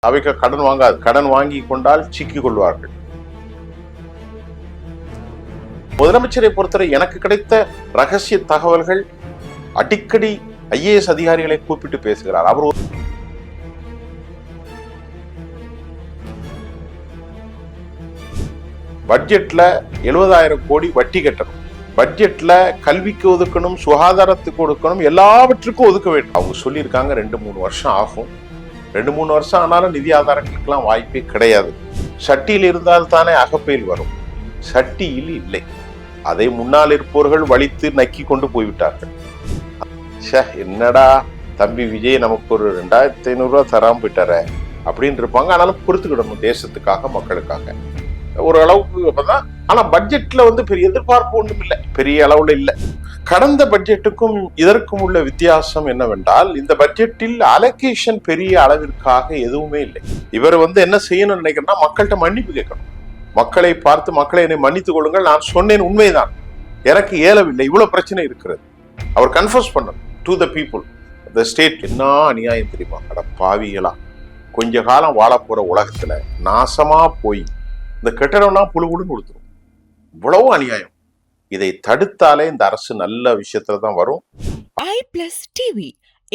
அவைக்கு கடன் வாங்காது. கடன் வாங்கி கொண்டால் சிக்கிக் கொள்வார்கள். முதலமைச்சரை பொறுத்தவரை எனக்கு கிடைத்த ரகசிய தகவல்கள், அடிக்கடி ஐஏஎஸ் அதிகாரிகளை கூப்பிட்டு பேசுகிறார். அவர் பட்ஜெட்ல 70,000 கோடி வட்டி கட்டணும், பட்ஜெட்ல கல்விக்கு ஒதுக்கணும், சுகாதாரத்துக்கு ஒதுக்கணும், எல்லாவற்றுக்கும் ஒதுக்க வேண்டும். அவங்க சொல்லியிருக்காங்க 2-3 வருஷம் ஆகும். 2-3 வருஷம் ஆனாலும் நிதி ஆதாரங்களுக்கெல்லாம் வாய்ப்பே கிடையாது. சட்டியில் இருந்தால் தானே அகப்பையில் வரும். சட்டியில் இல்லை. அதை முன்னால் இருப்பவர்கள் வலித்து நக்கி கொண்டு போய்விட்டார்கள். என்னடா தம்பி விஜய் நமக்கு ஒரு 2,500 ரூபாய் தராம போயிட்டார அப்படின்னு இருப்பாங்க. ஆனாலும் பொறுத்துக்கிடணும், தேசத்துக்காக மக்களுக்காக ஒரு அளவுக்கு தான். ஆனா பட்ஜெட்ல பெரிய எதிர்பார்ப்பு ஒன்றும் இல்லை, பெரிய அளவுல இல்லை. கடந்த பட்ஜெட்டுக்கும் இதற்கும் உள்ள வித்தியாசம் என்னவென்றால், இந்த பட்ஜெட்டில் அலோகேஷன் பெரிய அளவிற்காக எதுவுமே இல்லை. இவர் என்ன செய்யணும்னு நினைக்கிறேன்னா, மக்கள்கிட்ட மன்னிப்பு கேட்கணும். மக்களை பார்த்து, மக்களை என்னை மன்னித்துக் கொள்ளுங்கள், நான் சொன்னேன் உண்மைதான், எனக்கு இயலவில்லை, இவ்வளவு பிரச்சனை இருக்கிறது, அவர் கன்ஃபர்ஸ் பண்ணணும் to the people, the state. என்ன அநியாயம் தெரியுமா? அட பாவிகளா, கொஞ்ச காலம் வாழ போற உலகத்துல நாசமா போய் இந்த கட்டடம்லாம் புழுகுடுன்னு கொடுத்துரும். இவ்வளவு அநியாயம். இதை தடுத்தாலே இந்த அரசு நல்ல விஷயத்துல தான் வரும். iPlus TV,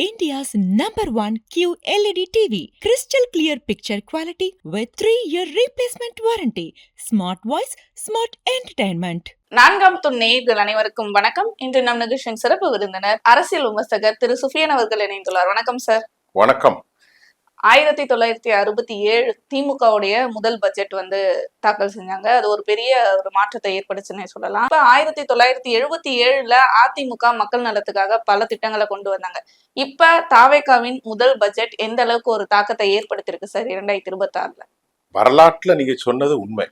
India's #1 QLED TV, crystal clear picture quality with 3-year replacement warranty, smart voice, smart entertainment. 4ஆம் துண் நேயர்கள் அனைவருக்கும் வணக்கம். இன்று நம் நிகழ்ச்சியின் சிறப்பு விருந்தினர் அரசியல் விமர்சகர் திரு சுஃபியான் அவர்கள் இணைந்துள்ளார். வணக்கம் சார். வணக்கம். 1967 திமுகவுடைய முதல் பட்ஜெட் தாக்கல் செஞ்சாங்க. அது ஒரு பெரிய ஒரு மாற்றத்தை ஏற்படுச்சுன்னு சொல்லலாம். இப்ப 1977 அதிமுக மக்கள் நலத்துக்காக பல திட்டங்களை கொண்டு வந்தாங்க. இப்ப தாவேகாவின் முதல் பட்ஜெட் எந்த அளவுக்கு ஒரு தாக்கத்தை ஏற்படுத்திருக்கு சார் 2026? வரலாற்றுல நீங்க சொன்னது உண்மை.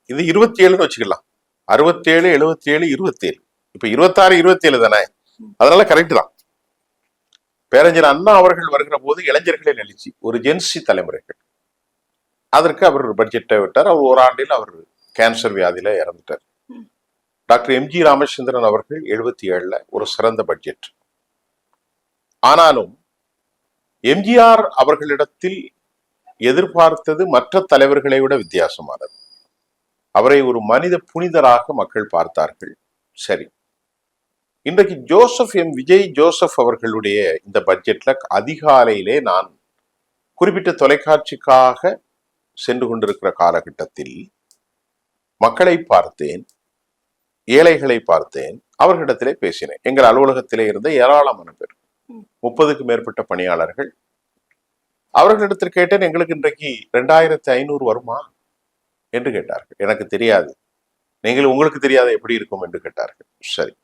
இது 27 வச்சுக்கலாம். 67, 77, 27. இப்ப 26, 27 தானே, அதனால கரெக்ட் தான். பேரறிஞர் அண்ணா அவர்கள் வருகிற போது இளைஞர்களின் எழுச்சி, ஒரு ஜென்சி தலைமுறைகள், அதற்கு அவர் பட்ஜெட்டை விட்டார். அவர் ஓராண்டில் அவர் கேன்சர் வியாதியில இறந்துட்டார். டாக்டர் எம்ஜி ராமச்சந்திரன் அவர்கள் 77 ஒரு சிறந்த பட்ஜெட். ஆனாலும் எம்ஜிஆர் அவர்களிடத்தில் எதிர்பார்த்தது மற்ற தலைவர்களை விட வித்தியாசமானது. அவரை ஒரு மனித புனிதராக மக்கள் பார்த்தார்கள். சரி, இன்றைக்கு விஜய் ஜோசப் அவர்களுடைய இந்த பட்ஜெட்ல அதிகாலையிலே நான் குறிப்பிட்ட தொலைக்காட்சிக்காக சென்று கொண்டிருக்கிற காலகட்டத்தில் மக்களை பார்த்தேன், ஏழைகளை பார்த்தேன், அவர்களிடத்திலே பேசினேன். எங்கள் அலுவலகத்திலே இருந்த ஏராளமான பேர், 30க்கும் மேற்பட்ட பணியாளர்கள். அவர்களிடத்தில் கேட்டேன், எங்களுக்கு இன்றைக்கு 2,500 வருமா என்று கேட்டார்கள். எனக்கு தெரியாது. உங்களுக்கு தெரியாத எப்படி இருக்கும் என்று கேட்டார்கள். சரி,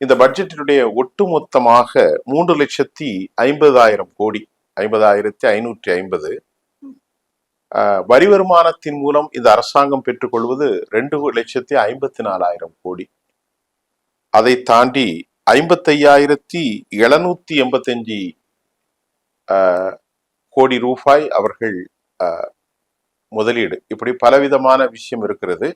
இந்த பட்ஜெட்டினுடைய ஒட்டுமொத்தமாக 3,50,000 கோடி, 50,550 வரி வருமானத்தின் மூலம் இந்த அரசாங்கம் பெற்றுக்கொள்வது 2,54,000 கோடி. அதை தாண்டி 55,785 கோடி ரூபாய் அவர்கள் முதலீடு. இப்படி பலவிதமான விஷயம் இருக்கிறது.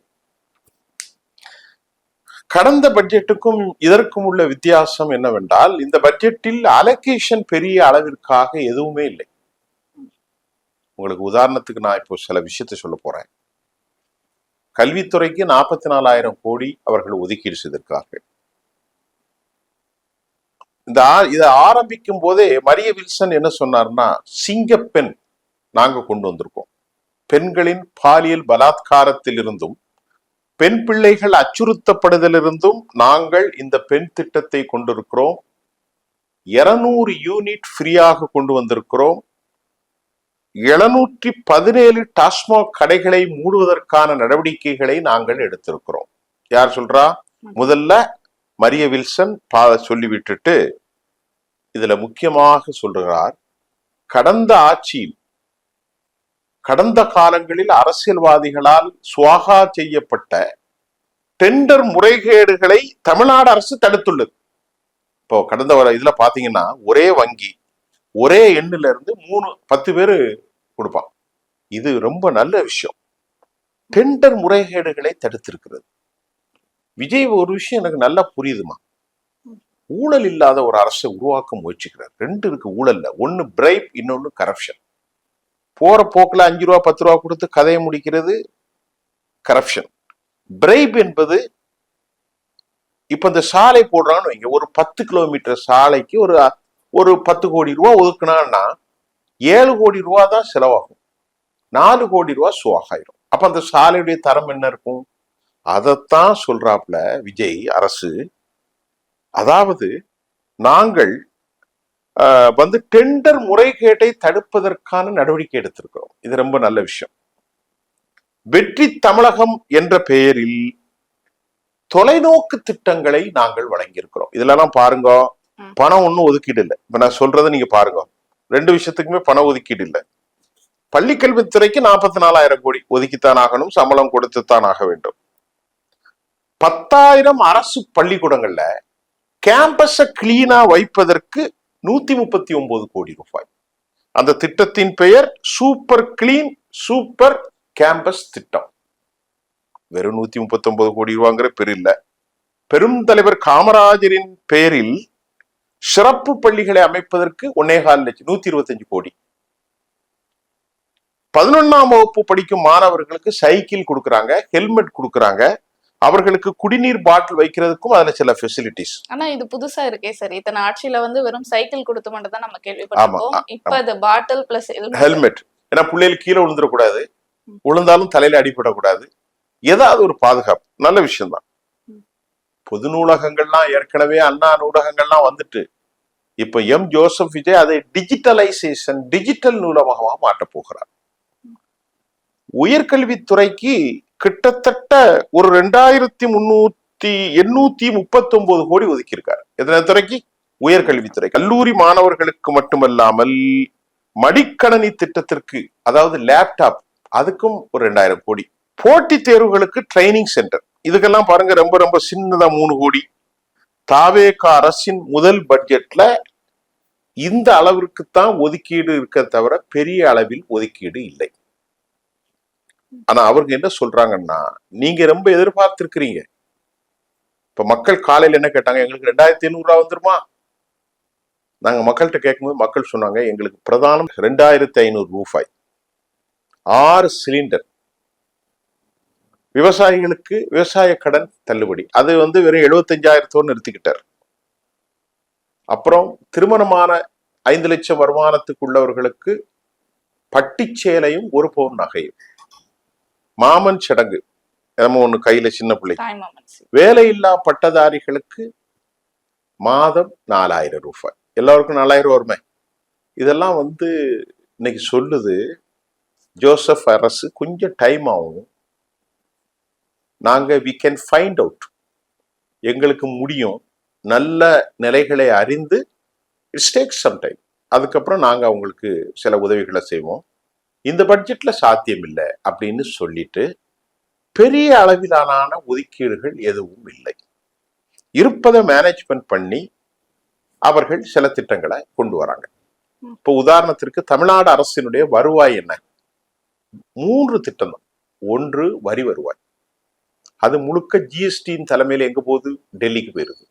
கடந்த பட்ஜெட்டுக்கும் இதற்கும் உள்ள வித்தியாசம் என்னவென்றால், இந்த பட்ஜெட்டில் அலோகேஷன் பெரிய அளவிற்காக எதுவுமே இல்லை. உங்களுக்கு உதாரணத்துக்கு நான் இப்போ சில விஷயத்தை சொல்ல போறேன். கல்வித்துறைக்கு 44,000 கோடி அவர்கள் ஒதுக்கீடு செய்திருக்கார்கள். இதை ஆரம்பிக்கும் போதே மரிய வில்சன் என்ன சொன்னார்னா, சிங்கப்பெண் நாங்க கொண்டு வந்திருக்கோம், பெண்களின் பாலியல் பலாத்காரத்தில் இருந்தும் பெண் பிள்ளைகள் அச்சுறுத்தப்படுதலிருந்தும் நாங்கள் இந்த பெண் திட்டத்தை கொண்டிருக்கிறோம். 200 யூனிட் ஃப்ரீயாக கொண்டு வந்திருக்கிறோம். 717 டாஸ்மாக் கடைகளை மூடுவதற்கான நடவடிக்கைகளை நாங்கள் எடுத்திருக்கிறோம். யார் சொல்றா? முதல்ல மரிய வில்சன் சொல்லி விட்டுட்டு இதுல முக்கியமாக சொல்றார், கடந்த ஆட்சியில், கடந்த காலங்களில் அரசியல்வாதிகளால் சுவாகா செய்யப்பட்ட டெண்டர் முறைகேடுகளை தமிழ்நாடு அரசு தடுத்துள்ளது. இப்போ கடந்த இதுல பாத்தீங்கன்னா, ஒரே வங்கி ஒரே எண்ணில இருந்து 10 பேரு கொடுப்பான். இது ரொம்ப நல்ல விஷயம். டெண்டர் முறைகேடுகளை தடுத்திருக்கிறது. விஜய், ஒரு விஷயம் எனக்கு நல்லா புரியுதுமா. ஊழல் இல்லாத ஒரு அரசை உருவாக்க முயற்சிக்கிறார். ரெண்டு இருக்கு ஊழல்ல, ஒன்னு பிரைப், இன்னொன்னு கரப்ஷன். போற போக்குல 5 ரூபா 10 ரூபா கொடுத்து கதையை முடிக்கிறது கரப்ஷன். பிரைப் என்பது, இப்ப இந்த சாலை போடுறான்னு வைங்க, ஒரு 10 கிலோமீட்டர் சாலைக்கு ஒரு 10 கோடி ரூபா ஒதுக்குனான்னா 7 கோடி ரூபா தான் செலவாகும், 4 கோடி ரூபா சுவாகாயிரும். அப்ப அந்த சாலையுடைய தரம் என்ன இருக்கும்? அதைத்தான் சொல்றாப்ல விஜய் அரசு. அதாவது நாங்கள் டெண்டர் முறைகேட்டை தடுப்பதற்கான நடவடிக்கை எடுத்திருக்கிறோம். இது ரொம்ப நல்ல விஷயம். வெற்றி தமிழகம் என்ற பெயரில் தொலைநோக்கு திட்டங்களை நாங்கள் வழங்கியிருக்கிறோம். இதுலலாம் பாருங்க, பணம் ஒன்றும் ஒதுக்கீடு இல்லை. இப்ப நான் சொல்றதை நீங்க பாருங்க, 2 விஷயத்துக்குமே பண ஒதுக்கீடு இல்லை. பள்ளிக்கல்வித்துறைக்கு 44,000 கோடி ஒதுக்கித்தான் ஆகணும், சம்பளம் கொடுத்துத்தான் ஆக வேண்டும். 10,000 அரசு பள்ளிக்கூடங்கள்ல கேம்பஸ கிளீனா வைப்பதற்கு 139 கோடி ரூபாய். அந்த திட்டத்தின் பெயர் சூப்பர் கிளீன் சூப்பர் கேம்பஸ் திட்டம். வெறும் 139 கோடி ரூபாங்கிற பெரிய. பெரும் தலைவர் காமராஜரின் பெயரில் சிறப்பு பள்ளிகளை அமைப்பதற்கு 1.25 லட்சம், 125 கோடி. 11ஆம் வகுப்பு படிக்கும் மாணவர்களுக்கு சைக்கிள் கொடுக்கறாங்க, ஹெல்மெட் கொடுக்கறாங்க, அவர்களுக்கு குடிநீர் பாட்டில் வைக்கிறதுக்கும் அதுல சில ஃபெசிலிட்டிஸ். ஆனா இது புதுசா இருக்கே சார். இத்தனை ஆட்சியில வெறும் சைக்கிள் கொடுத்து மட்டும் தான் நம்ம கேள்விப்பட்டிருக்கோம். இப்ப அது பாட்டில் பிளஸ் ஹெல்மெட். ஏன்னா பிள்ளைகள் கீழே விழுந்துடக்கூடாது, விழுந்தாலும் தலையில அடிபடக்கூடாது, ஏதாவது ஒரு பாதுகாப்பு. நல்ல விஷயம் தான். பொது நூலகங்கள்லாம் ஏற்கனவே அண்ணா நூலகங்கள்லாம் வந்துட்டு, இப்ப ஜோசப் விஜய் அதை டிஜிட்டலைசேஷன், டிஜிட்டல் நூலகமாக மாற்ற போகிறார். உயர்கல்வித்துறைக்கு கிட்டத்தட்ட ஒரு 2,839 கோடி ஒதுக்கி இருக்காரு. எத்தனை துறைக்கு? உயர்கல்வித்துறை. கல்லூரி மாணவர்களுக்கு மட்டுமல்லாமல் மடிக்கணனி திட்டத்திற்கு, அதாவது லேப்டாப், அதுக்கும் ஒரு 2,000 கோடி. போட்டி தேர்வுகளுக்கு ட்ரைனிங் சென்டர், இதுக்கெல்லாம் பாருங்க ரொம்ப ரொம்ப சின்னதா 3 கோடி. தாவேக அரசின் முதல் பட்ஜெட்ல இந்த அளவிற்குத்தான் ஒதுக்கீடு இருக்க தவிர பெரிய அளவில் ஒதுக்கீடு இல்லை. ஆனா அவருக்கு என்ன சொல்றாங்கன்னா, நீங்க ரொம்ப எதிர்பார்த்திருக்கிறீங்க. இப்ப மக்கள் காலையில என்ன கேட்டாங்க, எங்களுக்கு 2,500 ரூபாய் வந்துருமா? நாங்க மக்கள்கிட்ட கேட்கும்போது மக்கள் சொன்னாங்க, எங்களுக்கு பிரதானம் 2,500 ரூபாய், 6 சிலிண்டர். விவசாயிகளுக்கு விவசாய கடன் தள்ளுபடி, அது வெறும் 75,000 நிறுத்திக்கிட்டார். அப்புறம் திருமணமான 5 லட்சம் வருமானத்துக்குள்ளவர்களுக்கு பட்டிச்சேலையும் 1 பவுன் நகையும். மாமன் சடங்கு நம்ம ஒண்ணு கையில சின்ன பிள்ளை. வேலையில்லா பட்டதாரிகளுக்கு மாதம் 4,000 ரூபாய். எல்லாருக்கும் 4,000 வருமே. இதெல்லாம் இன்னைக்கு சொல்லுது ஜோசப் அரசு. கொஞ்சம் டைம் ஆகும், நாங்க we can find out, எங்களுக்கு முடியும், நல்ல நிலைகளை அறிந்து it takes some time, அதுக்கப்புறம் நாங்க அவங்களுக்கு சில உதவிகளை செய்வோம், இந்த பட்ஜெட்ல சாத்தியம் இல்லை அப்படின்னு சொல்லிட்டு பெரிய அளவிலான ஒதுக்கீடுகள் எதுவும் இல்லை. இருப்பதை மேனேஜ்மெண்ட் பண்ணி அவர்கள் சில திட்டங்களை கொண்டு வராங்க. இப்போ உதாரணத்திற்கு தமிழ்நாடு அரசினுடைய வருவாய் என்ன? 3 திட்டம் தான். 1 வரி வருவாய், அது முழுக்க ஜிஎஸ்டியின் தலைமையில எங்க போகுது? டெல்லிக்கு போயிருது.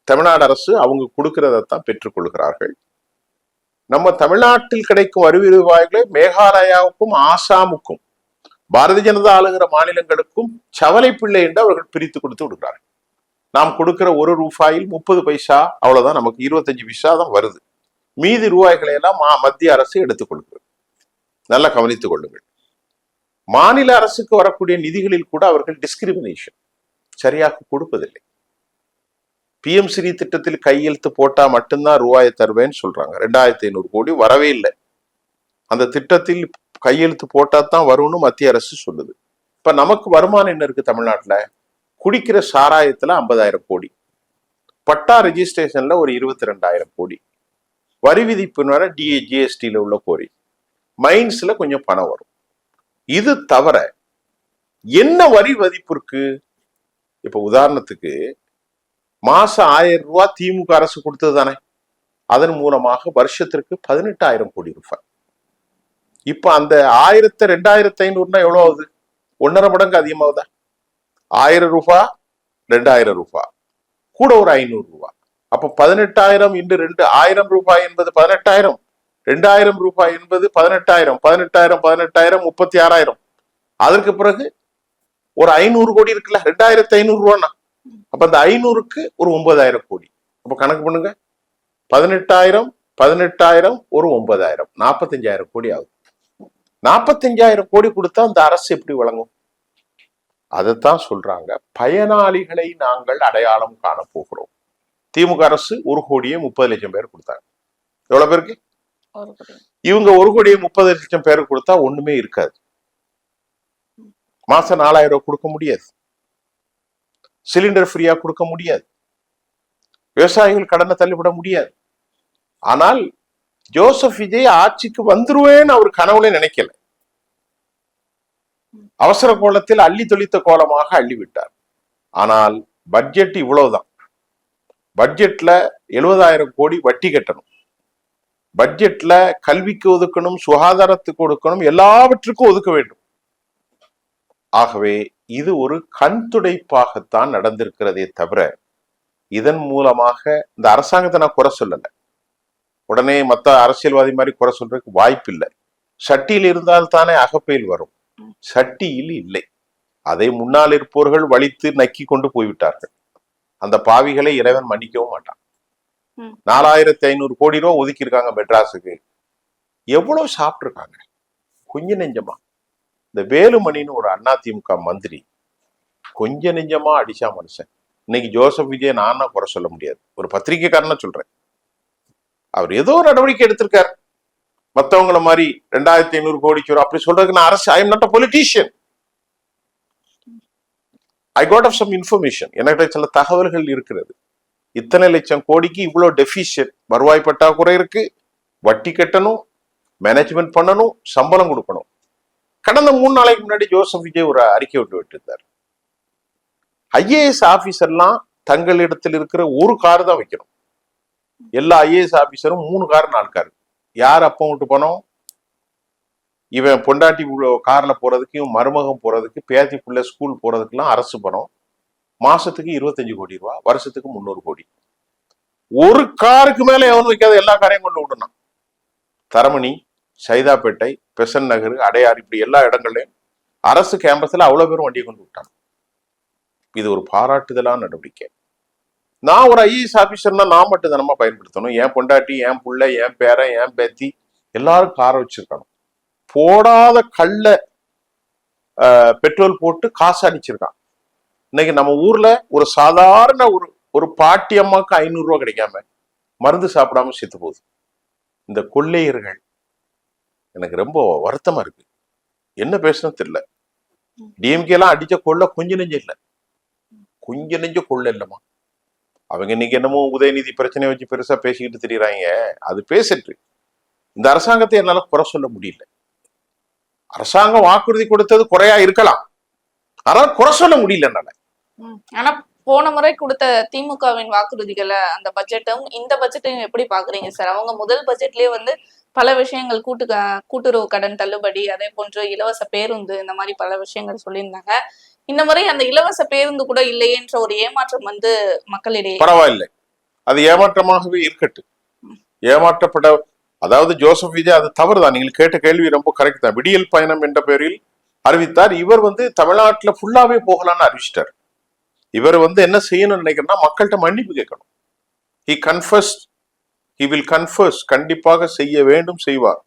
தமிழ்நாடு அரசு அவங்க கொடுக்கிறதான் பெற்றுக்கொள்கிறார்கள். நம்ம தமிழ்நாட்டில் கிடைக்கும் வரி வருவாய்களை மேகாலயாவுக்கும் ஆசாமுக்கும் பாரதிய ஜனதா ஆளுகிற மாநிலங்களுக்கும் சவலை பிள்ளை என்று அவர்கள் பிரித்து கொடுத்து விடுகிறார்கள். நாம் கொடுக்கிற 1 ரூபாயில் 30 பைசா, அவ்வளவுதான், நமக்கு 25 பைசா தான் வருது. மீதி ரூபாய்களை எல்லாம் மத்திய அரசு எடுத்துக் கொள்கிறது. நல்லா கவனித்துக் கொள்ளுங்கள். மாநில அரசுக்கு வரக்கூடிய நிதிகளில் கூட அவர்கள் டிஸ்கிரிமினேஷன் சரியாக கொடுப்பதில்லை. PM ஸ்ரீ திட்டத்தில் கையெழுத்து போட்டா மட்டும்தான் ரூபாயை தருவேன்னு சொல்றாங்க. 2,500 கோடி வரவே இல்லை. அந்த திட்டத்தில் கையெழுத்து போட்டா தான் வரும்னு மத்திய அரசு சொல்லுது. இப்ப நமக்கு வருமானம் என்ன இருக்கு தமிழ்நாட்டுல? குடிக்கிற சாராயத்துல 50,000 கோடி, பட்டா ரெஜிஸ்ட்ரேஷன்ல ஒரு 22,000 கோடி, வரி விதிப்புனால GSTல உள்ள கோரி, மைன்ஸ்ல கொஞ்சம் பணம் வரும். இது தவிர என்ன வரி மதிப்பு இருக்கு? இப்ப உதாரணத்துக்கு மாசம் 1,000 ரூபாய் திமுக அரசு கொடுத்தது தானே, அதன் மூலமாக வருஷத்திற்கு 18,000 கோடி ரூபாய். இப்ப அந்த 1,000 2,500 எவ்வளவு ஆகுது? 1.5 மடங்கு அதிகமாகுதா? 1,000 ரூபாய் 2,000 ரூபாய் கூட ஒரு 500 ரூபாய். அப்ப 18,000 இன்று 2,000 ரூபாய் என்பது 18,000, 2,000 ரூபாய் என்பது 18,000, 18,000, 18,000, 36,000. அதற்கு பிறகு ஒரு 500 கோடி இருக்குல்ல, 2,500 ரூபான்னா அப்ப அந்த 500க்கு ஒரு 9,000 கோடி. அப்ப கணக்கு பண்ணுங்க, 18,000, 18,000, ஒரு 9,000, 45,000 கோடி ஆகும். 45,000 கோடி கொடுத்தா அந்த அரசு எப்படி வழங்கும்? அதைத்தான் சொல்றாங்க, பயனாளிகளை நாங்கள் அடையாளம் காண போகிறோம். திமுக அரசு 1 கோடியே 30 லட்சம் பேர் கொடுத்தாங்க. எவ்வளவு பேருக்கு? இவங்க 1 கோடியே 30 லட்சம் பேருக்கு கொடுத்தா ஒண்ணுமே இருக்காது. மாசம் 4,000 ரூபாய் கொடுக்க முடியாது, சிலிண்டர் ஃப்ரீயா கொடுக்க முடியாது, விவசாயிகள் கடனை தள்ளிவிட முடியாது. ஆனால் ஜோசப் விஜய் ஆட்சிக்கு வந்துருவேன்னு அவர் கனவுல நினைக்கல. அவசர கோலத்தில் அள்ளி தொளித்த கோலமாக அள்ளிவிட்டார். ஆனால் பட்ஜெட் இவ்வளவுதான். பட்ஜெட்ல 70,000 கோடி வட்டி கட்டணும், பட்ஜெட்ல கல்விக்கு ஒதுக்கணும், சுகாதாரத்துக்கு ஒதுக்கணும், எல்லாவற்றுக்கும் ஒதுக்க வேண்டும். ஆகவே இது ஒரு கண் துடைப்பாகத்தான் நடந்திருக்கிறதே தவிர இதன் மூலமாக இந்த அரசாங்கத்தை நான் குறை சொல்லல. உடனே மத்த அரசியல்வாதி மாதிரி குறை சொல்றதுக்கு வாய்ப்பு இல்லை. சட்டியில் இருந்தால் தானே அகப்பையில் வரும், சட்டியில் இல்லை. அதை முன்னால் இருப்பவர்கள் வலித்து நக்கி கொண்டு போய்விட்டார்கள். அந்த பாவிகளை இறைவன் மன்னிக்கவும் மாட்டான். 4,500 கோடி ரூபாய் ஒதுக்கி இருக்காங்க மெட்ராஸுக்கு. எவ்வளவு சாப்பிட்டு இருக்காங்க கொஞ்ச நெஞ்சமா? இந்த வேலுமணின்னு ஒரு அதிமுக மந்திரி கொஞ்ச நெஞ்சமா அடிச்சா மனுஷன். இன்னைக்கு ஜோசப் விஜய் நான் குறை சொல்ல முடியாது, ஒரு பத்திரிகைக்காரன சொல்றேன். அவர் ஏதோ நடவடிக்கை எடுத்திருக்காரு, மத்தவங்கள மாதிரி 2,500 கோடிக்கு அப்படி சொல்றதுக்கு நான் Arasu, I am not a politician. I got of some information, என்கிட்ட சில தகவல்கள் இருக்கிறது. இத்தனை லட்சம் கோடிக்கு இவ்வளவு டெபிஷியன்ட், வருவாய் பற்றாக்குறை இருக்கு, வட்டி கட்டணும், மேனேஜ்மெண்ட் பண்ணணும், சம்பளம் கொடுக்கணும். கடந்த 3 நாளைக்கு முன்னாடி ஜோசப் விஜய் ஒரு அறிக்கை விட்டு இருந்தார். ஐஏஎஸ் ஆபீசர்லாம் தங்களிடத்தில் இருக்கிற ஒரு கார் தான் வைக்கணும். எல்லா ஐஏஎஸ் ஆபீசரும் 3 கார் 4 கார். யார் அப்ப விட்டு பணம்? இவன் பொண்டாட்டி கார்ல போறதுக்கு, இவன் மருமகம் போறதுக்கு, பேத்தி புள்ள ஸ்கூல் போறதுக்குலாம் அரசு பணம். மாசத்துக்கு 25 கோடி ரூபாய், வருஷத்துக்கு 300 கோடி. ஒரு காருக்கு மேல எவனும் வைக்காத எல்லா காரையும் கொண்டு விடணும். தரமணி, சைதாப்பேட்டை, பெசன் நகர், அடையார், இப்படி எல்லா இடங்கள்லயும் அரசு கேம்பஸ்ல அவ்வளவு பேரும் வண்டியை கொண்டு விட்டாங்க. இது ஒரு பாராட்டுதலான நடவடிக்கை. நான் ஒரு ஐஏஎஸ் ஆபீசர்னா நான் மட்டும் தானமா பயன்படுத்தணும். என் பொண்டாட்டி, என் புள்ள, என் பேரன், என் பேத்தி எல்லாரும் காரை வச்சிருக்கணும். போடாத கல்ல பெட்ரோல் போட்டு காசு அடிச்சிருக்கான். இன்னைக்கு நம்ம ஊர்ல ஒரு சாதாரண ஒரு பாட்டி அம்மாவுக்கு 500 ரூபாய் கிடைக்காம மருந்து சாப்பிடாம செத்து போகுது. இந்த கொள்ளையர்கள் எனக்கு ரொம்ப வருத்தமா இருக்கு. என்ன பேசணும் தெரியல. டிஎம்கே எல்லாம் அடிச்ச கொள்ள கொஞ்ச நெஞ்ச இல்ல, கொஞ்ச நெஞ்ச கொள்ள இல்லமா. அவங்க இன்னைக்கு என்னமோ உதயநிதி பிரச்சனையை வச்சு பெருசா பேசிக்கிட்டு திரியறாங்க. அது பேசிட்டு இந்த அரசாங்கத்தை என்னால குறை சொல்ல முடியல. அரசாங்கம் வாக்குறுதி கொடுத்தது குறையா இருக்கலாம், ஆனால் குறை சொல்ல முடியல என்னால. ஆனா போன முறை கொடுத்த திமுகவின் வாக்குறுதிகளை அந்த பட்ஜெட்டும் இந்த பட்ஜெட்டையும் எப்படி பாக்குறீங்க சார்? அவங்க முதல் பட்ஜெட்லயே வந்து பல விஷயங்கள் கூட்டுறவு கடன் தள்ளுபடி, அதே போன்று இலவச பேருந்து, இந்த மாதிரி பல விஷயங்கள் சொல்லியிருந்தாங்க. இந்த முறை அந்த இலவச பேருந்து கூட இல்லையேன்ற ஒரு ஏமாற்றம் வந்து மக்களிடையே. பரவாயில்லை, அது ஏமாற்றமாகவே இருக்கட்டும். ஏமாற்றப்பட, அதாவது ஜோசப் விஜய் அது தவறுதான். நீங்கள் கேட்ட கேள்வி ரொம்ப கரெக்ட் தான். விடியல் பயணம் என்ற பெயரில் அறிவித்தார். இவர் வந்து தமிழ்நாட்டுல ஃபுல்லாவே போகலான்னு அறிவிச்சிட்டார். இவர் வந்து என்ன செய்யணும்னு நினைக்கிறேன்னா, மக்கள்கிட்ட மன்னிப்பு கேட்கணும். he confessed, he will confess, கண்டிப்பாக செய்ய வேண்டும், செய்வார்.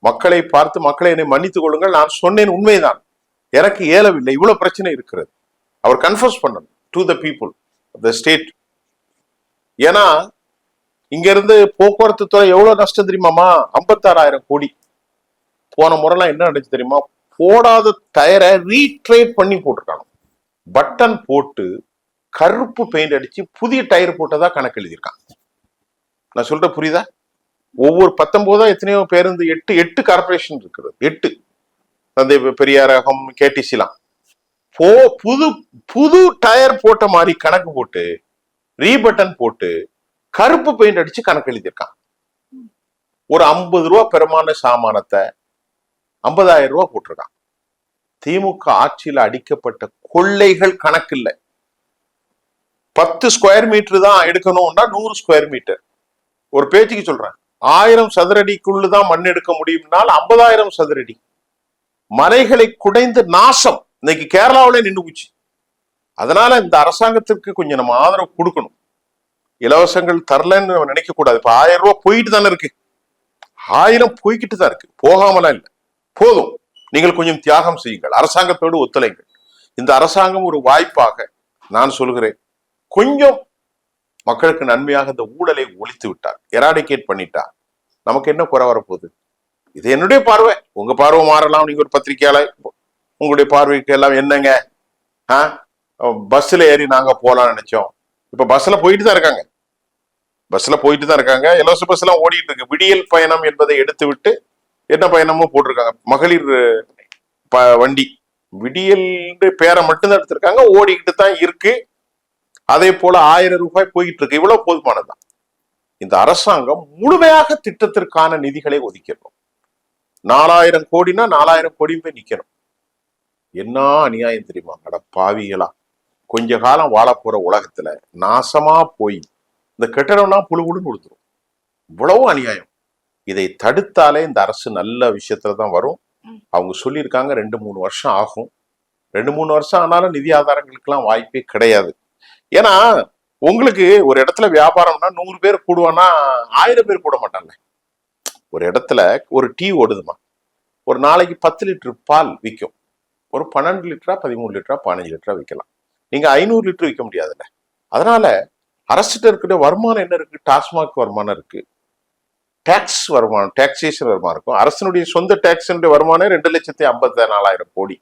மக்களை பார்த்து, மக்களை என்னை மன்னித்துக் கொள்ளுங்கள், நான் சொன்னேன் உண்மைதான், எனக்கு இயலவில்லை, இவ்வளவு பிரச்சனை இருக்கிறது, அவர் கன்ஃபர்ஸ் பண்ணணும் to the people of the state. ஏன்னா இங்க இருந்து போக்குவரத்து துறை எவ்வளவு நஷ்டம் தெரியுமாமா? 56,000 கோடி. போன முறைலாம் என்ன நடந்துச்சு தெரியுமா? போடாத டயரை ரீட்ரேட் பண்ணி போட்டிருக்காங்க. பட்டன் போட்டு கருப்பு பெயிண்ட் அடிச்சு புதிய டயர் போட்டதா கணக்கு எழுதியிருக்காங்க. நான் சொல்ற புரியுதா? ஒவ்வொரு 19 எத்தனையோ பேருந்து 8 கார்பரேஷன் இருக்கிறது. 8 தந்தை பெரியாரகம், கேடிசிலாம் புது டயர் போட்ட மாதிரி கணக்கு போட்டு ரீபட்டன் போட்டு கருப்பு பெயிண்ட் அடிச்சு கணக்கு எழுதியிருக்கான். ஒரு 50 ரூபாய் பெருமான சாமானத்தை 50,000 ரூபாய் போட்டிருக்கான். திமுக ஆட்சியில் அடிக்கப்பட்ட கொள்ளைகள் கணக்கு இல்லை. 10 ஸ்கொயர் மீட்டர் தான் எடுக்கணும்னா 100 ஸ்கொயர் மீட்டர். ஒரு பேச்சுக்கு சொல்றேன், 1000 சதுரடிக்குள்ளுதான் மண் எடுக்க முடியும்னால் 50,000 சதுரடி. மலைகளை குடைந்து நாசம் இன்னைக்கு கேரளாவில நின்று போச்சு. அதனால இந்த அரசாங்கத்திற்கு கொஞ்சம் நம்ம ஆதரவு கொடுக்கணும். இலவசங்கள் தரலன்னு நம்ம நினைக்க கூடாது. இப்ப 1000 ரூபாய் போயிட்டு தானே இருக்கு, 1000 போய்கிட்டு தான் இருக்கு, போகாமலாம் இல்லை. போதும், நீங்கள் கொஞ்சம் தியாகம் செய்யுங்கள், அரசாங்கத்தோடு ஒத்துழைங்கள். இந்த அரசாங்கம் ஒரு வாய்ப்பாக நான் சொல்கிறேன், கொஞ்சம் மக்களுக்கு நன்மையாக இந்த ஊழலை ஒழித்து விட்டார், எராடிகேட் பண்ணிட்டார். நமக்கு என்ன குறை வரப்போகுது? இது என்னுடைய பார்வை, உங்க பார்வை மாறலாம். நீங்க ஒரு பத்திரிகையாளர், உங்களுடைய பார்வைக்கு எல்லாம் என்னங்க, பஸ்ல ஏறி நாங்க போலாம்னு நினைச்சோம். இப்ப பஸ்ல போயிட்டு தான் இருக்காங்க, இலவச பஸ் எல்லாம் ஓடிட்டு இருக்கு. விடியல் பயணம் என்பதை எடுத்து விட்டு என்ன பயணமும் போட்டிருக்காங்க, மகளிர் வண்டி விடியல் பேரை மட்டும்தான் எடுத்திருக்காங்க, ஓடிக்கிட்டு தான் இருக்கு. அதே போல 1000 ரூபாய் போயிட்டு இருக்கு. இவ்வளவு போதுமானதுதான். இந்த அரசாங்கம் முழுமையாக திட்டத்திற்கான நிதிகளை ஒதுக்கிடணும். 4000 கோடினா 4000 கோடி போய் நிக்கணும். என்ன அநியாயம் தெரியுமா? அட பாவிகளா, கொஞ்ச காலம் வாழ போற உலகத்துல நாசமா போய் இந்த கட்டடம்னா புழுகுன்னு கொடுத்துரும். இவ்வளவு அநியாயம். இதை தடுத்தாலே இந்த அரசு நல்ல விஷயத்துலதான் வரும். அவங்க சொல்லியிருக்காங்க 2-3 வருஷம் ஆகும். 2-3 வருஷம் ஆனாலும் நிதி ஆதாரங்களுக்கெல்லாம் வாய்ப்பே கிடையாது. ஏன்னா உங்களுக்கு ஒரு இடத்துல வியாபாரம்னா 100 பேர் கூடுவானா 1000 பேர் கூட மாட்டாங்க. ஒரு இடத்துல ஒரு டீ ஓடுதுமா, ஒரு நாளைக்கு 10 லிட்டர் பால் விற்கும். ஒரு 12 லிட்டரா 13 லிட்டரா 15 லிட்டரா விற்கலாம். நீங்க 500 லிட்டர் விற்க முடியாதுல்ல. அதனால அரசுகிட்ட இருக்கிற வருமானம் என்ன இருக்கு? டாஸ்மாக் வருமானம் இருக்கு, டாக்ஸ் வருமானம், டாக்ஸேஷன் வருமானம் இருக்கும். அரசினுடைய சொந்த டாக்ஸ் வருமானம் 2,54,000 கோடி.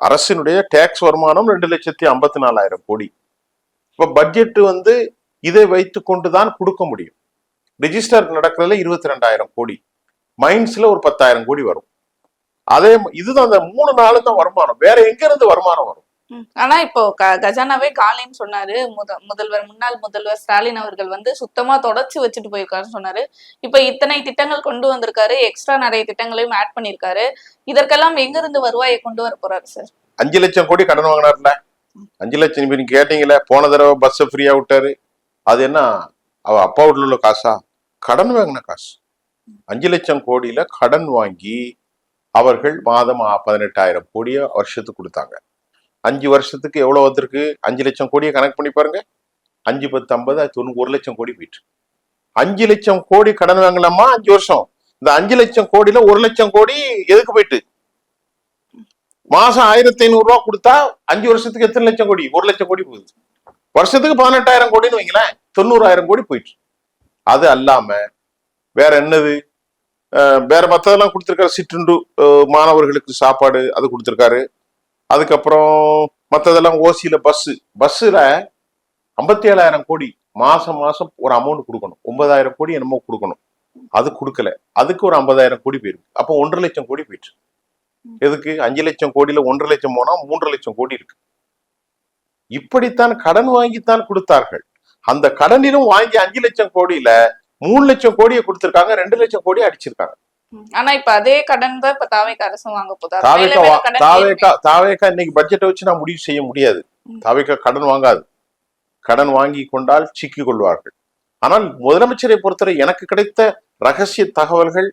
அரசினுடைய டாக்ஸ் வருமானம் 2,54,000 கோடி. இப்ப பட்ஜெட் இதை வைத்து கொண்டுதான் கொடுக்க முடியும். ரிஜிஸ்டர் நடக்கிறதுல 22,000 கோடி, மைன்ஸ்ல ஒரு 10,000 கோடி வரும். அதே இதுதான் அந்த 3 நாளும் தான் வருமானம். வேற எங்க இருந்து வருமானம் வரும்? ஆனா இப்போ கஜானாவே காலின்னு சொன்னாரு முன்னாள் முதல்வர் ஸ்டாலின் அவர்கள் சுத்தமா தொடச்சு வச்சுட்டு போயிருக்காருன்னு சொன்னாரு. இப்ப இத்தனை திட்டங்கள் கொண்டு வந்திருக்காரு, எக்ஸ்ட்ரா நிறைய திட்டங்களையும் ஆட் பண்ணிருக்காரு. இதற்கெல்லாம் எங்க இருந்து வருவாயை கொண்டு வர போறாரு சார்? 5 லட்சம் கோடி கடன் வாங்கினார்ல. 5 லட்சம் நீங்க கேட்டீங்களே, போன தடவை பஸ் ஃப்ரீயா விட்டாரு. அது என்ன அவ அப்பா வீட்டுல உள்ள காசா? கடன் வாங்கின காசு. 5 லட்சம் கோடியில கடன் வாங்கி அவர்கள் மாதம் 18,000 கோடிய வருஷத்துக்கு கொடுத்தாங்க. 5 வருஷத்துக்கு எவ்வளவு வந்திருக்கு? 5 லட்சம் கோடியை கணக்கு பண்ணி பாருங்க. 5 × 10 = 90, 1 லட்சம் கோடி போயிட்டு. 5 லட்சம் கோடி கடன் வாங்கலாமா 5 வருஷம்? இந்த 5 லட்சம் கோடியில 1 லட்சம் கோடி எதுக்கு போயிட்டு? மாசம் 1,500 ரூபாய் கொடுத்தா 5 வருஷத்துக்கு எத்தனை லட்சம் கோடி? 1 லட்சம் கோடி போகுது. வருஷத்துக்கு 18,000 கோடின்னு வைங்களேன், 90,000 கோடி போயிட்டு. அது அல்லாம வேற என்னது? வேற மத்ததெல்லாம் கொடுத்திருக்காரு. சிற்றுண்டு, மாணவர்களுக்கு சாப்பாடு அது கொடுத்திருக்காரு. அதுக்கப்புறம் மற்றதெல்லாம் ஓசியில பஸ்ஸுல 57,000 கோடி மாசம் ஒரு அமௌண்ட் கொடுக்கணும். 9,000 கோடி என்னமோ கொடுக்கணும், அது கொடுக்கல. அதுக்கு ஒரு 50,000 கோடி போயிருக்கு. அப்போ 1,50,000 லட்சம் கோடி போயிட்டு. எதுக்கு? 5 லட்சம் கோடியில 1,50,000 லட்சம் போனா 3,50,000 லட்சம் கோடி இருக்கு. இப்படித்தான் கடன் வாங்கித்தான் கொடுத்தார்கள். அந்த கடனிலும் வாங்கி 5 லட்சம் கோடியில 3 லட்சம் கோடியை கொடுத்திருக்காங்க, 2 லட்சம் கோடியை அடிச்சிருக்காங்க. ஆனா இப்ப அதே கடன் தான் இப்ப தாவேகா அரசு வாங்க போதா? தாவேகா இன்னைக்கு பட்ஜெட்டை வச்சு நான் முடிவு செய்ய முடியாது. தாவேகா கடன் வாங்காது. கடன் வாங்கி கொண்டால் சிக்கிக் கொள்வார்கள். ஆனால் முதலமைச்சரை பொறுத்தவரை எனக்கு கிடைத்த ரகசிய தகவல்கள்,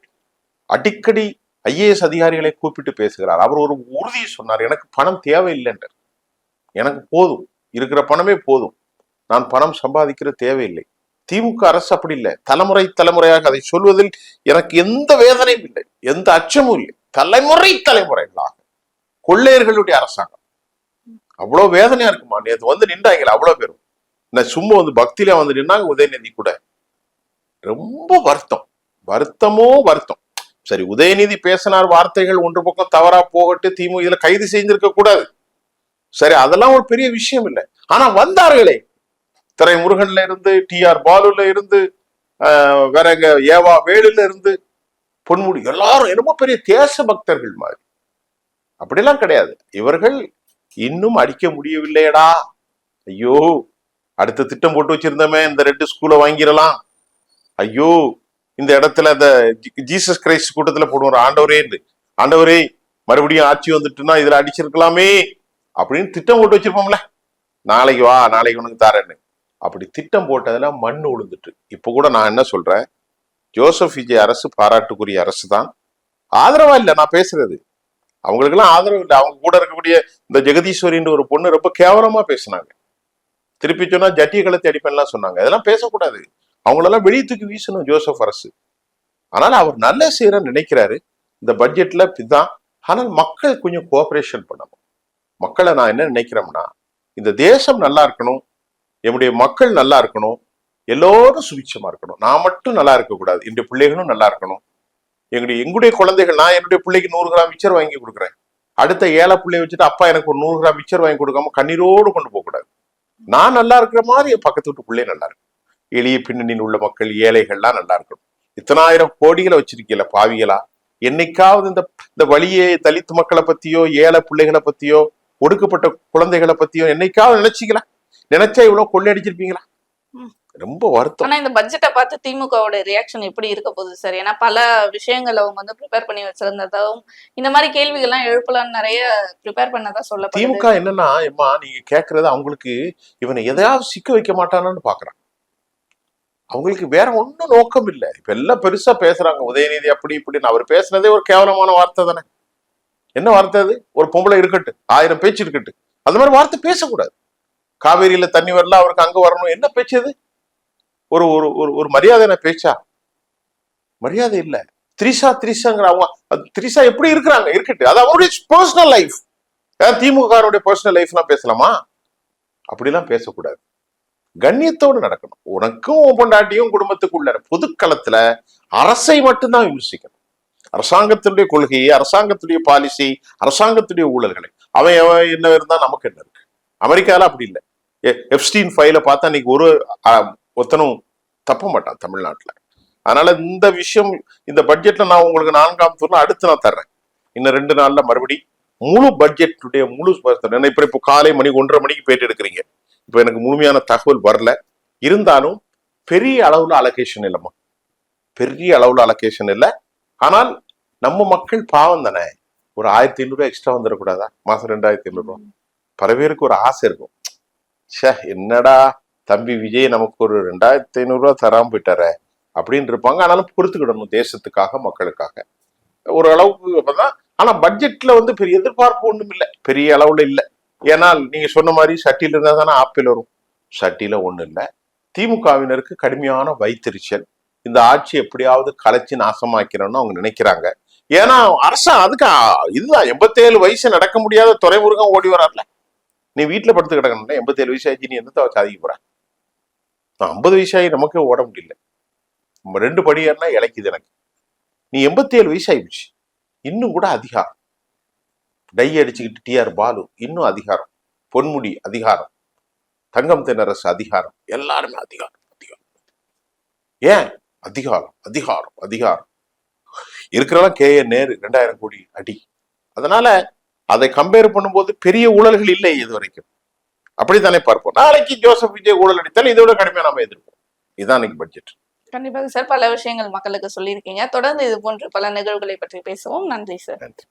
அடிக்கடி IAS அதிகாரிகளை கூப்பிட்டு பேசுகிறார். அவர் ஒரு உறுதியை சொன்னார், எனக்கு பணம் தேவையில்லைன்றார். எனக்கு போதும், இருக்கிற பணமே போதும், நான் பணம் சம்பாதிக்கிற தேவையில்லை. திமுக அரசு அப்படி இல்லை. தலைமுறையாக அதை சொல்வதில் எனக்கு எந்த வேதனையும் இல்லை, எந்த அச்சமும் இல்லை. தலைமுறைகளாக கொள்ளையர்களுடைய அரசாங்கம். அவ்வளவு வேதனையா இருக்குமா? நேற்று நின்றாங்களா அவ்வளவு பேரும்? நான் சும்மா பக்தியில நின்னாங்க. உதயநிதி கூட ரொம்ப வருத்தம். சரி, உதயநிதி பேசினார், வார்த்தைகள் ஒன்று பக்கம் தவறா போகட்டு, திமுக இதுல கைது செய்திருக்க கூடாது. சரி, அதெல்லாம் ஒரு பெரிய விஷயம் இல்லை. ஆனா வந்தார்களே, துரைமுருகன்ல இருந்து, TR பாலுல இருந்து, வேற ஏவா வேலுல இருந்து, பொன்முடி, எல்லாரும் என்னமோ பெரிய தேச பக்தர்கள் மாதிரி. அப்படிலாம் கிடையாது. இவர்கள் இன்னும் அடிக்க முடியவில்லையடா, ஐயோ அடுத்த திட்டம் போட்டு வச்சிருந்தோமே, இந்த 2 ஸ்கூலை வாங்கிடலாம், ஐயோ இந்த இடத்துல அந்த ஜீசஸ் கிரைஸ்ட் கூட்டத்துல போடுவோம், ஆண்டவரே மறுபடியும் ஆட்சி வந்துட்டுன்னா இதுல அடிச்சிருக்கலாமே அப்படின்னு திட்டம் போட்டு வச்சிருப்போம்ல. நாளைக்கு வா, நாளைக்கு உனக்கு தரேன்னு. அப்படி திட்டம் போட்டதுல மண் உழுந்துட்டு. இப்ப கூட நான் என்ன சொல்றேன், ஜோசப் விஜய் அரசு பாராட்டுக்குரிய அரசு தான். ஆதரவா இல்ல நான் பேசுறது, அவங்களுக்கு எல்லாம் ஆதரவு இல்லை. அவங்க கூட இருக்கக்கூடிய இந்த ஜெகதீஸ்வரின்ற ஒரு பொண்ணு ரொம்ப கேவலமா பேசினாங்க. திருப்பி சொன்னா ஜட்டிய கலத்தி அடிப்பேன்லாம் சொன்னாங்க. இதெல்லாம் பேசக்கூடாது. அவங்களெல்லாம் வெளியே தூக்கி வீசணும் ஜோசப் அரசு. அதனால அவர் நல்ல செய்யற நினைக்கிறாரு. இந்த பட்ஜெட்ல இதுதான். ஆனால் மக்கள் கொஞ்சம் கோஆபரேஷன் பண்ணணும். மக்களை நான் என்ன நினைக்கிறேன்னா, இந்த தேசம் நல்லா இருக்கணும், என்னுடைய மக்கள் நல்லா இருக்கணும், எல்லோரும் சுபிட்சமா இருக்கணும். நான் மட்டும் நல்லா இருக்கக்கூடாது, என்னுடைய பிள்ளைகளும் நல்லா இருக்கணும். எங்களுடைய குழந்தைகள், நான் என்னுடைய பிள்ளைக்கு 100 கிராம் மிச்சர் வாங்கி கொடுக்குறேன், அடுத்த ஏழை பிள்ளைய வச்சுட்டு அப்பா எனக்கு ஒரு 100 கிராம் மிச்சர் வாங்கி கொடுக்காம கண்ணீரோடு கொண்டு போக கூடாது. நான் நல்லா இருக்கிற மாதிரி என் பக்கத்து வீட்டு பிள்ளை நல்லா இருக்கும். எளிய பின்னணியில் உள்ள மக்கள், ஏழைகள்லாம் நல்லா இருக்கணும். இத்தனாயிரம் கோடிகளை வச்சிருக்கீங்கள பாவிகளா, என்னைக்காவது இந்த வழியே தலித்து மக்களை பத்தியோ, ஏழை பிள்ளைகளை பத்தியோ, ஒடுக்கப்பட்ட குழந்தைகளை பத்தியோ என்னைக்காவது நினைச்சிக்கலாம்? நினைச்சா இவ்வளவு கொள்ளையடிச்சிருப்பீங்களா? ரொம்ப வருத்தம். ஆனா இந்த பட்ஜெட்டை பார்த்து திமுகவோட ரியாக்ஷன் எப்படி இருக்க போகுது சார்? ஏன்னா பல விஷயங்கள் அவங்க வந்து ப்ரிப்பேர் பண்ணி வச்சிருந்ததாவும், இந்த மாதிரி கேள்விகள் எல்லாம் எழுப்பலாம்னு நிறைய ப்ரிப்பேர் பண்ணதா சொல்லப்படுது. திமுக என்னன்னா, எம்மா நீங்க கேக்குறது அவங்களுக்கு இவனை எதையாவது சிக்க வைக்க மாட்டானான்னு பாக்குறான். அவங்களுக்கு வேற ஒன்னும் நோக்கம் இல்லை. இப்ப எல்லாம் பெருசா பேசுறாங்க, உதயநிதி அப்படி இப்படின்னு. அவர் பேசுனதே ஒரு கேவலமான வார்த்தை தானே. என்ன வார்த்தை அது? ஒரு பொம்பளை இருக்கட்டு, 1000 பேச்சு இருக்கட்டு, அந்த மாதிரி வார்த்தை பேசக்கூடாது. காவேரியில தண்ணி வரல, அவருக்கு அங்க வரணும், என்ன பேச்சு அது? ஒரு ஒரு ஒரு மரியாதை பேச்சா? மரியாதை இல்ல. திரிசாங்கிற அவங்க, திரிசா எப்படி இருக்கிறாங்க இருக்கட்டு, அது அவருடைய பர்சனல் லைஃப். திமுக பர்சனல் லைஃப் எல்லாம் பேசலாமா? அப்படிலாம் பேசக்கூடாது. கண்ணியத்தோடு நடக்கணும். உனக்கும் பொண்டாட்டியும் குடும்பத்துக்குள்ள பொதுக்களத்துல அரசை மட்டும்தான் விமர்சிக்கணும். அரசாங்கத்தினுடைய கொள்கையை, அரசாங்கத்துடைய பாலிசி, அரசாங்கத்துடைய ஊழல்களை. அவன் என்ன இருந்தா நமக்கு என்ன இருக்கு? அமெரிக்கால அப்படி இல்லை. எப்ஸ்டீன் ஃபைல பார்த்தா இன்னைக்கு ஒருத்தனும் தப்ப மாட்டான் தமிழ்நாட்டுல. அதனால இந்த விஷயம், இந்த பட்ஜெட்ல நான் உங்களுக்கு 4ஆம் தூரம் அடுத்து நான் தர்றேன். இன்னும் 2 நாள்ல மறுபடி முழு பட்ஜெட்டுடைய முழு இப்போ காலை மணி 1:30 மணிக்கு பேட்டி எடுக்கிறீங்க. இப்ப எனக்கு முழுமையான தகவல் வரல. இருந்தாலும் பெரிய அளவுல அலோகேஷன் இல்லைம்மா, பெரிய அளவுல அலோகேஷன் இல்லை. ஆனால் நம்ம மக்கள் பாவம் தானே, ஒரு 1500 எக்ஸ்ட்ரா வந்துடக்கூடாதா? மாசம் 2500 பல பேருக்கு ஒரு ஆசை இருக்கும். என்னடா தம்பி விஜய் நமக்கு ஒரு 2500 தராம போயிட்டார அப்படின்னு இருப்பாங்க. ஆனாலும் பொறுத்துக்கிடணும், தேசத்துக்காக மக்களுக்காக ஒரு அளவுக்கு தான். ஆனா பட்ஜெட்ல வந்து பெரிய எதிர்பார்ப்பு ஒண்ணும் இல்லை, பெரிய அளவுல இல்லை. ஏன்னால் நீங்க சொன்ன மாதிரி சட்டியில இருந்தா தானே ஆப்பிள் வரும். சட்டியில ஒண்ணு இல்லை. திமுகவினருக்கு கடுமையான வைத்தறிச்சல். இந்த ஆட்சி எப்படியாவது கலைச்சு நாசமாக்கிறோம்னு அவங்க நினைக்கிறாங்க. ஏன்னா அரசாங்கம் அதுக்கு இதுதான். 87 வயசு நடக்க முடியாத துறைமுருகன் ஓடி வரார்ல. நீ வீட்டுல படுத்து கிடக்கணும்னா 87 வயசு ஆச்சு, நீ எந்த சாதிக்க போற? 50 வயசாகி நமக்கு ஓட முடியல. 2 படி ஏறினா இழைக்குது எனக்கு. நீ 87 வயசு ஆயிடுச்சு, இன்னும் கூட அதிகாரம். டை அடிச்சுக்கிட்டு டிஆர் பாலு இன்னும் அதிகாரம், பொன்முடி அதிகாரம், தங்கம் தென்னரசு அதிகாரம், எல்லாருமே அதிகாரம் அதிகாரம். ஏன் அதிகாரம் அதிகாரம் அதிகாரம்? இருக்கிறவங்க KN நேரு 2000 கோடி அடி. அதனால அதை கம்பேர் பண்ணும்போது பெரிய ஊழல்கள் இல்லை இது வரைக்கும். அப்படித்தானே பார்ப்போம். நாளைக்கு ஜோசப் விஜய் ஊழல் அடித்தால் இதை விட கடுமையா நம்ம எதிர்ப்போம். இதுதான் இன்னைக்கு பட்ஜெட். கண்டிப்பாக சார், பல விஷயங்கள் மக்களுக்கு சொல்லியிருக்கீங்க. தொடர்ந்து இது போன்ற பல நிகழ்வுகளை பற்றி பேசுவோம். நன்றி சார். நன்றி.